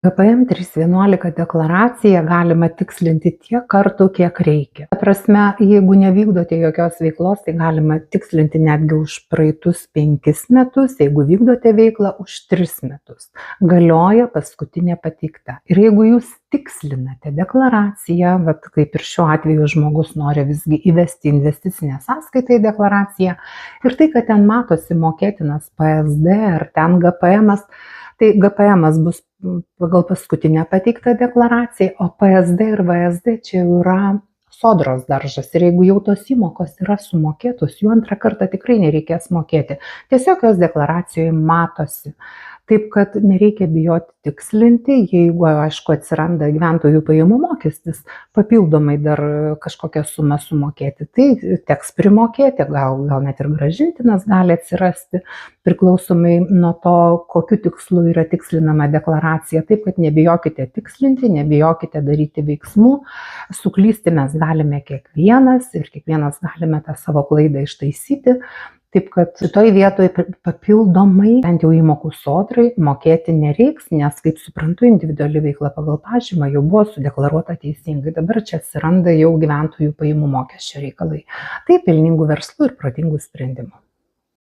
PPM 311 deklaraciją galima tikslinti tiek kartų, kiek reikia. Ta prasme, jeigu nevykdote jokios veiklos, tai galima tikslinti netgi už praeitus 5 metus, jeigu vykdote veiklą už 3 metus. Galioja paskutinė pateikta. Ir jeigu jūs tikslinate deklaraciją, kaip ir šiuo atveju žmogus nori visgi įvesti investicinę sąskaitą į deklaraciją, ir tai, kad ten matosi mokėtinas PSD ar ten GPM-as, tai GPM-as bus pagal paskutinę pateiktą deklaraciją, o PSD ir VSD čia jau yra sodros daržas. Ir jeigu jau tos įmokos yra sumokėtos, jų antrą kartą tikrai nereikės mokėti. Tiesiog jos deklaracijoje matosi. Taip, kad nereikia bijoti tikslinti, jeigu, aišku, atsiranda gyventojų pajamų mokestis, papildomai dar kažkokią sumą sumokėti, tai teks primokėti, gal net ir grąžintinas gali atsirasti, priklausomai nuo to, kokiu tikslu yra tikslinama deklaracija. Taip, kad nebijokite tikslinti, nebijokite daryti veiksmų, suklysti mes galime kiekvienas ir kiekvienas galime tą savo klaidą ištaisyti. Taip, kad šitoj vietoj papildomai, bent jau įmokų sodrai, mokėti nereiks, nes, kaip suprantu, individuali veikla pagal pažymą jau buvo sudeklaruota teisingai. Dabar čia atsiranda jau gyventojų pajamų mokesčio reikalai. Tai pelningų verslų ir protingų sprendimų.